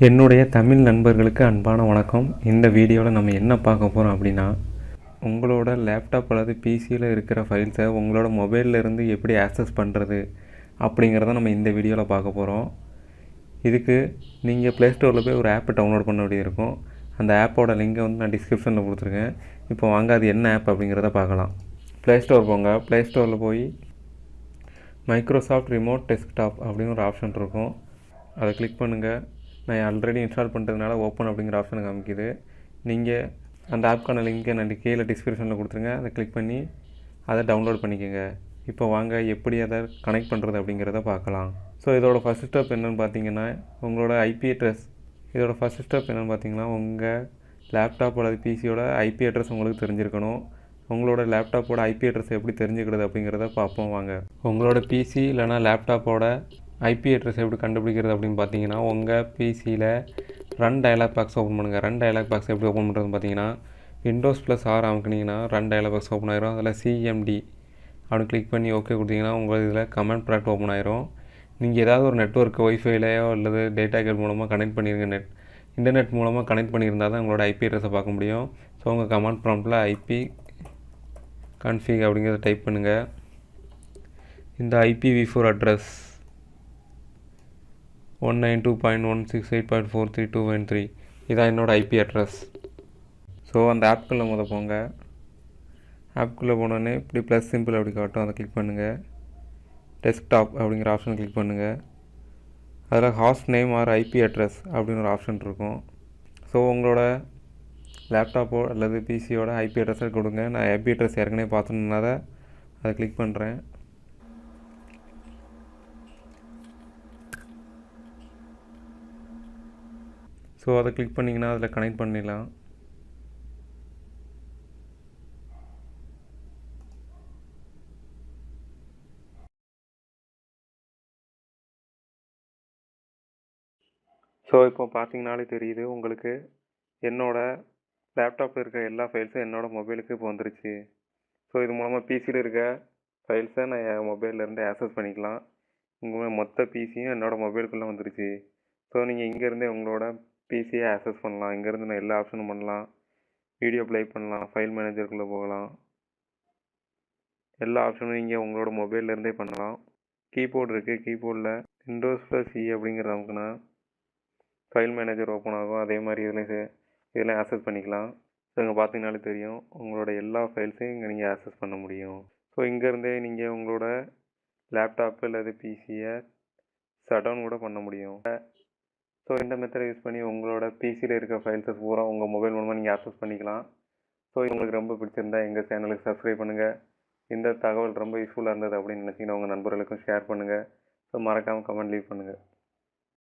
என்னுடைய தமிழ் நண்பர்களுக்கு அன்பான வணக்கம். இந்த வீடியோவில் நம்ம என்ன பார்க்க போகிறோம் அப்படின்னா, உங்களோட லேப்டாப் அல்லது பிசியில் இருக்கிற ஃபைல்ஸை உங்களோட மொபைலில் இருந்து எப்படி ஆக்சஸ் பண்ணுறது அப்படிங்கிறத நம்ம இந்த வீடியோவில் பார்க்க போகிறோம். இதுக்கு நீங்கள் ப்ளே ஸ்டோரில் போய் ஒரு ஆப்பை டவுன்லோட் பண்ண வேண்டியது இருக்கும். அந்த ஆப்போட லிங்கை நான் டிஸ்கிரிப்ஷனில் கொடுத்துருக்கேன். இப்போ வாங்க அது என்ன ஆப் அப்படிங்கிறத பார்க்கலாம். ப்ளே ஸ்டோர் போங்க. ப்ளே ஸ்டோரில் போய் மைக்ரோசாஃப்ட் ரிமோட் டெஸ்க்டாப் அப்படின்னு ஒரு ஆப்ஷன் இருக்கும். அதை கிளிக் பண்ணுங்கள். நான் ஆல்ரெடி இன்ஸ்டால் பண்ணுறதுனால ஓப்பன் அப்படிங்கிற ஆப்ஷன் காமிக்குது. நீங்கள் அந்த ஆப்க்கான லிங்க்கை நான் கீழே டிஸ்கிரிப்ஷனில் கொடுத்துருங்க. அதை கிளிக் பண்ணி அதை டவுன்லோட் பண்ணிக்கோங்க. இப்போ வாங்க எப்படி அதை கனெக்ட் பண்ணுறது அப்படிங்கிறத பார்க்கலாம். ஸோ இதோட ஃபஸ்ட் ஸ்டெப் என்னென்னு பார்த்தீங்கன்னா, உங்களோட ஐபி அட்ரஸ். இதோட ஃபஸ்ட் ஸ்டெப் என்னென்னு பார்த்தீங்கன்னா, உங்கள் லேப்டாப் அல்லது பிசியோட ஐபி அட்ரஸ் உங்களுக்கு தெரிஞ்சிருக்கணும். உங்களோட லேப்டாப்போட ஐபி அட்ரஸ் எப்படி தெரிஞ்சுக்கிறது அப்படிங்கிறத பார்ப்போம் வாங்க. உங்களோட பிசி இல்லைனா லேப்டாப்போட ஐபி அட்ரஸ் எப்படி கண்டுபிடிக்கிறது அப்படின்னு பார்த்தீங்கன்னா, உங்கள் பிசியில் ரன் டயலாக் பாக்ஸ் ஓப்பன் பண்ணுங்கள். ரன் டயலாக் பாக்ஸ் எப்படி ஓப்பன் பண்ணுறதுன்னு பார்த்தீங்கன்னா, விண்டோஸ் +R அமைக்கினீங்கன்னா ரன் டயலாக் பாக்ஸ் ஓப்பன் ஆயிரும். அதில் சிஎம்டி அப்படின்னு கிளிக் பண்ணி ஓகே கொடுத்தீங்கன்னா உங்களுக்கு இதில் கமெண்ட் ப்ராடக்ட் ஓப்பன் ஆயிரும். நீங்கள் ஏதாவது ஒரு நெட்வொர்க் ஒய்ஃபைலையோ அல்லது டேட்டா கேட் மூலமாக கனெக்ட் பண்ணிடுங்க. இன்டர்நெட் மூலமாக கனெக்ட் பண்ணியிருந்தால் தான் உங்களோட ஐபி அட்ரஸை பார்க்க முடியும். ஸோ உங்கள் கமெண்ட் ப்ராம்ப்டில் ஐபி கன்ஃபிக் அப்படிங்கிறத டைப் பண்ணுங்கள். இந்த IPv4 அட்ரஸ் 192.168.432.3 இதான் என்னோடய ஐபி அட்ரஸ். ஸோ அந்த ஆப்குள்ளே போங்க. ஆப்குள்ளே போனோடனே இப்படி ப்ளஸ் சிம்பிள் அப்படி காட்டும். அதை கிளிக் பண்ணுங்கள். டெஸ்க்டாப் அப்படிங்கிற ஆப்ஷன் கிளிக் பண்ணுங்கள். அதில் ஹாஸ்ட் நேம் ஆர் ஐபி அட்ரஸ் அப்படின்னு ஒரு ஆப்ஷன் இருக்கும். ஸோ உங்களோட லேப்டாப்போ அல்லது பிசியோட ஐபி அட்ரஸை கொடுங்க. நான் ஐபி அட்ரஸ் ஏற்கனவே பார்த்தோம்னால அதை கிளிக் பண்ணுறேன். ஸோ அதை கிளிக் பண்ணிங்கன்னா அதில் கனெக்ட் பண்ணிடலாம். ஸோ இப்போ பார்த்தீங்கனாலே தெரியுது உங்களுக்கு, என்னோடய லேப்டாப்பில் இருக்க எல்லா ஃபைல்ஸும் என்னோடய மொபைலுக்கு இப்போ வந்துருச்சு. ஸோ இது மூலமாக பிசியில் இருக்க ஃபைல்ஸை நான் என் மொபைல்லேருந்து ஆக்சஸ் பண்ணிக்கலாம். உங்கள் மொத்த பிசியும் என்னோடய மொபைலுக்குள்ளே வந்துருச்சு. ஸோ நீங்கள் இங்கேருந்தே உங்களோட பிசியை ஆக்சஸ் பண்ணலாம். இங்கேருந்து நான் எல்லா ஆப்ஷனும் பண்ணலாம். வீடியோ ப்ளே பண்ணலாம். ஃபைல் மேனேஜருக்குள்ளே போகலாம். எல்லா ஆப்ஷனும் நீங்கள் உங்களோட மொபைல்லேருந்தே பண்ணலாம். கீபோர்டு இருக்குது. கீபோர்டில் விண்டோஸ்+C அப்படிங்கிற நமக்குன்னா ஃபைல் மேனேஜர் ஓப்பன் ஆகும். அதே மாதிரி இதில் ஆக்சஸ் பண்ணிக்கலாம். ஸோ இங்கே பார்த்தீங்கனாலே தெரியும், உங்களோட எல்லா ஃபைல்ஸையும் இங்கே நீங்கள் ஆக்சஸ் பண்ண முடியும். ஸோ இங்கேருந்தே நீங்கள் உங்களோட லேப்டாப்பு அல்லது பிசியை ஷட் கூட பண்ண முடியும். ஸோ இந்த மெத்தடை யூஸ் பண்ணி உங்களோட பிசியில் இருக்க ஃபைல்ஸை பூரா உங்கள் மொபைல் மூலமாக நீங்கள் ஆக்சஸ் பண்ணிக்கலாம். ஸோ உங்களுக்கு ரொம்ப பிடிச்சிருந்தா எங்கள் சேனலுக்கு சப்ஸ்கிரைப் பண்ணுங்கள். இந்த தகவல் ரொம்ப யூஸ்ஃபுல்லாக இருந்தது அப்படின்னு நினச்சிங்கன்னா உங்கள் நண்பர்களுக்கும் ஷேர் பண்ணுங்கள். ஸோ மறக்காமல் கமெண்ட் லீவ் பண்ணுங்கள்.